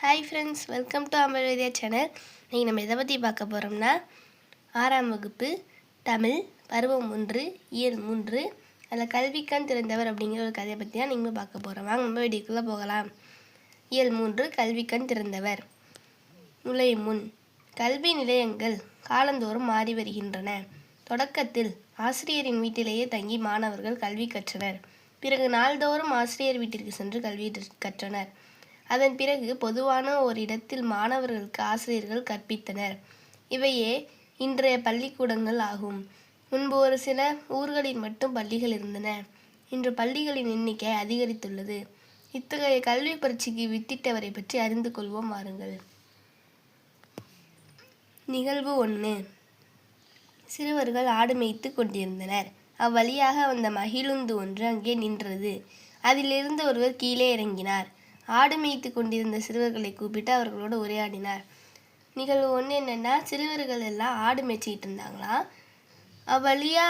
Hi friends, welcome to அமர்வேதியா channel. இன்றைக்கி நம்ம எதை பற்றி பார்க்க போகிறோம்னா 6ஆம் வகுப்பு தமிழ் பருவம் 1 இயல் 3 அதில் கல்விக்கண் திறந்தவர் அப்படிங்கிற ஒரு கதையை பற்றி தான் நீங்கள் பார்க்க போகிறோம். வாங்க நம்ம வீடியோக்குள்ளே போகலாம். இயல் 3 கல்விக்கண் திறந்தவர். நுழையும் முன். கல்வி நிலையங்கள் காலந்தோறும் மாறி வருகின்றன. தொடக்கத்தில் ஆசிரியரின் வீட்டிலேயே தங்கி மாணவர்கள் கல்வி கற்றனர். பிறகு நாள்தோறும் ஆசிரியர் வீட்டிற்கு சென்று கல்வி கற்றனர். அதன் பிறகு பொதுவான ஒரு இடத்தில் மாணவர்களுக்கு ஆசிரியர்கள் கற்பித்தனர். இவையே இன்றைய பள்ளிக்கூடங்கள் ஆகும். முன்பு ஒரு சில ஊர்களில் மட்டும் பள்ளிகள் இருந்தன. இன்று பள்ளிகளின் எண்ணிக்கை அதிகரித்துள்ளது. இத்தகைய கல்வி பரீட்சைக்கு வித்திட்டவரை பற்றி அறிந்து கொள்வோம் வாருங்கள். நிகழ்வு 1. சிறுவர்கள் ஆடு மேய்த்து கொண்டிருந்தனர். அவ்வழியாக வந்த மகிழுந்து ஒன்று அங்கே நின்றது. அதிலிருந்து ஒருவர் கீழே இறங்கினார். ஆடு மேய்த்து கொண்டிருந்த சிறுவர்களை கூப்பிட்டு அவர்களோடு உரையாடினார். நிகழ்வு 1 என்னென்னா, சிறுவர்கள் எல்லாம் ஆடு மேய்ச்சிக்கிட்டு இருந்தாங்களாம்.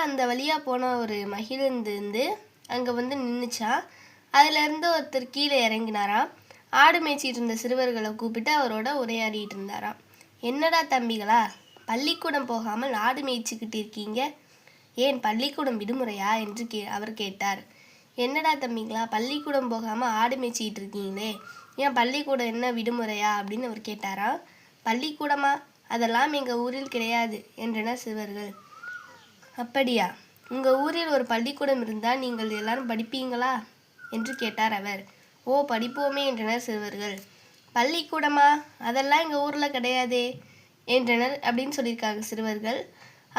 அந்த வழியாக போன ஒரு மகிழ்ந்து அங்கே வந்து நின்றுச்சான். அதிலேருந்து ஒருத்தர் கீழே இறங்கினாராம். ஆடு மேய்ச்சிட்டு இருந்த சிறுவர்களை கூப்பிட்டு அவரோட உரையாடிட்டு இருந்தாராம். என்னடா தம்பிகளா, பள்ளிக்கூடம் போகாமல் ஆடு மேய்ச்சிக்கிட்டு இருக்கீங்க, ஏன் பள்ளிக்கூடம் விடுமுறையா என்று அவர் கேட்டார். என்னடா தம்பிங்களா, பள்ளிக்கூடம் போகாமல் ஆடு மேய்ச்சிக்கிட்டு இருக்கீங்களே, ஏன் பள்ளிக்கூடம் என்ன விடுமுறையா அப்படின்னு அவர் கேட்டாரா. பள்ளிக்கூடமா, அதெல்லாம் எங்கள் ஊரில் கிடையாது என்றனர் சிறுவர்கள். அப்படியா, உங்கள் ஊரில் ஒரு பள்ளிக்கூடம் இருந்தால் நீங்கள் எல்லாரும் படிப்பீங்களா என்று கேட்டார் அவர். ஓ, படிப்போமே என்றனர் சிறுவர்கள். பள்ளிக்கூடமா, அதெல்லாம் எங்கள் ஊரில் கிடையாதே என்றனர் அப்படின்னு சொல்லியிருக்காங்க சிறுவர்கள்.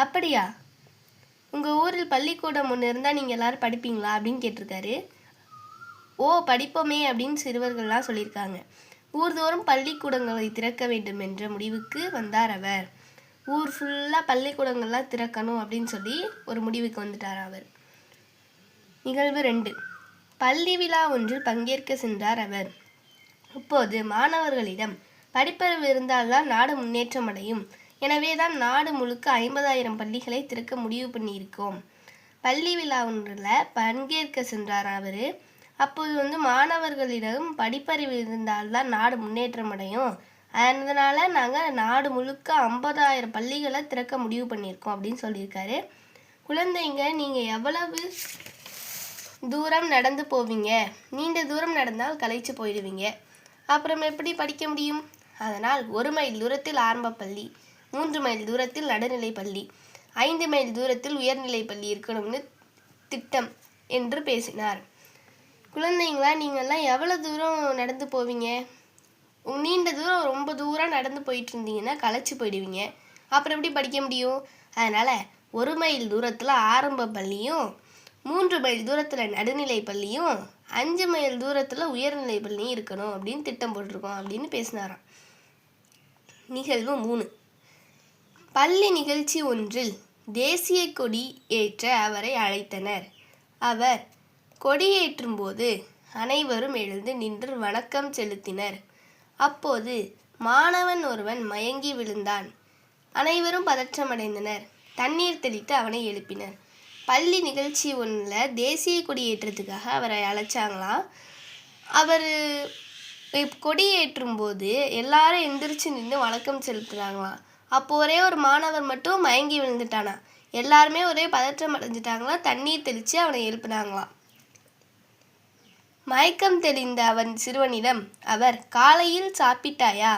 அப்படியா, உங்கள் ஊரில் பள்ளிக்கூடம் ஒன்று இருந்தால் நீங்கள் எல்லோரும் படிப்பீங்களா அப்படின்னு கேட்டிருக்காரு. ஓ, படிப்போமே அப்படின்னு சிறுவர்கள்லாம் சொல்லியிருக்காங்க. ஊர்தோறும் பள்ளிக்கூடங்களை திறக்க வேண்டும் என்ற முடிவுக்கு வந்தார் அவர். ஊர் ஃபுல்லாக பள்ளிக்கூடங்கள்லாம் திறக்கணும் அப்படின்னு சொல்லி ஒரு முடிவுக்கு வந்துட்டார் அவர். நிகழ்வு 2. பள்ளி விழா ஒன்றில் பங்கேற்க சென்றார் அவர். அப்போது மாணவர்களிடம் படிப்பறிவு இருந்தால்தான் நாடு முன்னேற்றம் அடையும், எனவே தான் நாடு முழுக்க 50,000 பள்ளிகளை திறக்க முடிவு பண்ணியிருக்கோம். பள்ளி விழா ஒன்றில் பங்கேற்க சென்றார் அவர். அப்போது மாணவர்களிடம் படிப்பறிவு இருந்தால்தான் நாடு முன்னேற்றம் அடையும், அதனால் நாங்கள் நாடு முழுக்க 50,000 பள்ளிகளை திறக்க முடிவு பண்ணியிருக்கோம் அப்படின்னு சொல்லியிருக்காரு. குழந்தைங்க, நீங்கள் எவ்வளவு தூரம் நடந்து போவீங்க? நீண்ட தூரம் நடந்தால் களைச்சு போயிடுவீங்க, அப்புறம் எப்படி படிக்க முடியும்? அதனால் 1 மைல் தூரத்தில் ஆரம்ப பள்ளி, 3 மைல் தூரத்தில் நடுநிலை பள்ளி, 5 மைல் தூரத்தில் உயர்நிலை பள்ளி இருக்கணும்னு திட்டம் என்று பேசினார். குழந்தைங்களா, நீங்கள்லாம் எவ்வளோ தூரம் நடந்து போவீங்க? நீண்ட தூரம், ரொம்ப தூரம் நடந்து போயிட்டு இருந்தீங்கன்னா களைச்சி போயிடுவீங்க, அப்புறம் எப்படி படிக்க முடியும்? அதனால் 1 மைல் தூரத்தில் ஆரம்ப பள்ளியும், 3 மைல் தூரத்தில் நடுநிலை பள்ளியும், 5 மைல் தூரத்தில் உயர்நிலை பள்ளியும் இருக்கணும் அப்படின்னு திட்டம் போட்டிருக்கோம் அப்படின்னு பேசினாராம். நிகழ்வு 3. பள்ளி நிகழ்ச்சி ஒன்றில் தேசிய கொடி ஏற்ற அவரை அழைத்தனர். அவர் கொடியேற்றும் போது அனைவரும் எழுந்து நின்று வணக்கம் செலுத்தினர். அப்போது மாணவன் ஒருவன் மயங்கி விழுந்தான். அனைவரும் பதற்றமடைந்தனர். தண்ணீர் தெளித்து அவனை எழுப்பினர். பள்ளி நிகழ்ச்சி ஒன்றில் தேசிய கொடி ஏற்றத்துக்காக அவரை அழைச்சாங்களாம். அவர் கொடியேற்றும் போது எல்லாரும் எந்திரிச்சு நின்று வணக்கம் செலுத்துனாங்களாம். அப்போ ஒரே ஒரு மாணவர் மட்டும் மயங்கி விழுந்துட்டானா. எல்லாருமே ஒரே பதற்றம் அடைஞ்சிட்டாங்களாம். தண்ணீர் தெளித்து அவனை எழுப்பினாங்களாம். மயக்கம் தெளிந்த அவன் சிறுவனிடம் அவர் காலையில் சாப்பிட்டாயா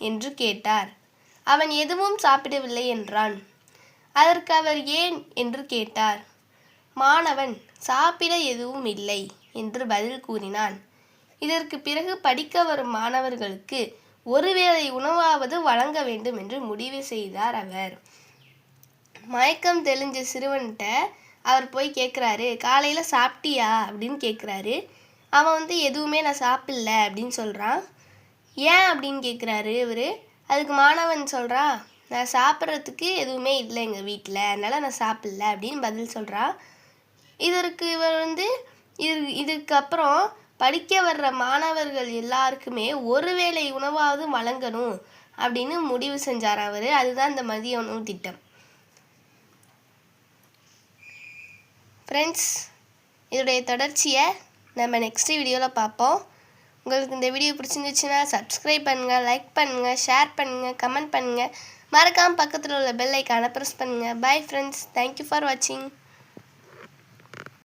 என்று கேட்டார். அவன் எதுவும் சாப்பிடவில்லை என்றான். அதற்கு அவர் ஏன் என்று கேட்டார். மாணவன் சாப்பிட எதுவும் இல்லை என்று பதில் கூறினான். இதற்கு பிறகு படிக்க வரும் மாணவர்களுக்கு ஒருவேளை உணவாவது வழங்க வேண்டும் என்று முடிவு செய்தார் அவர். மயக்கம் தெளிஞ்ச சிறுவன்கிட்ட அவர் போய் கேட்குறாரு, காலையில் சாப்பிட்டியா அப்படின்னு கேட்குறாரு. அவன் எதுவுமே நான் சாப்பிடல அப்படின்னு சொல்கிறான். ஏன் அப்படின்னு கேட்குறாரு இவர். அதுக்கு மாணவன் சொல்கிறான், நான் சாப்பிட்றதுக்கு எதுவுமே இல்லை எங்கள் வீட்டில், அதனால் நான் சாப்பிடல அப்படின்னு பதில் சொல்கிறான். இதற்கு இவர் இதுக்கப்புறம் படிக்க வர்ற மாணவர்கள் எல்லாருக்குமே ஒருவேளை உணவாவது வழங்கணும் அப்படின்னு முடிவு செஞ்சார் அவர். அதுதான் இந்த மதிய உணவு திட்டம். ஃப்ரெண்ட்ஸ், இதோடைய தொடர்ச்சியை நம்ம நெக்ஸ்ட் வீடியோவில் பார்ப்போம். உங்களுக்கு இந்த வீடியோ பிடிச்சிருந்துச்சுன்னா சப்ஸ்கிரைப் பண்ணுங்கள், லைக் பண்ணுங்கள், ஷேர் பண்ணுங்கள், கமெண்ட் பண்ணுங்கள். மறக்காமல் பக்கத்தில் உள்ள பெல் ஐக்கானை ப்ரெஸ் பண்ணுங்கள். பை ஃப்ரெண்ட்ஸ், தேங்க்யூ ஃபார் வாட்சிங்.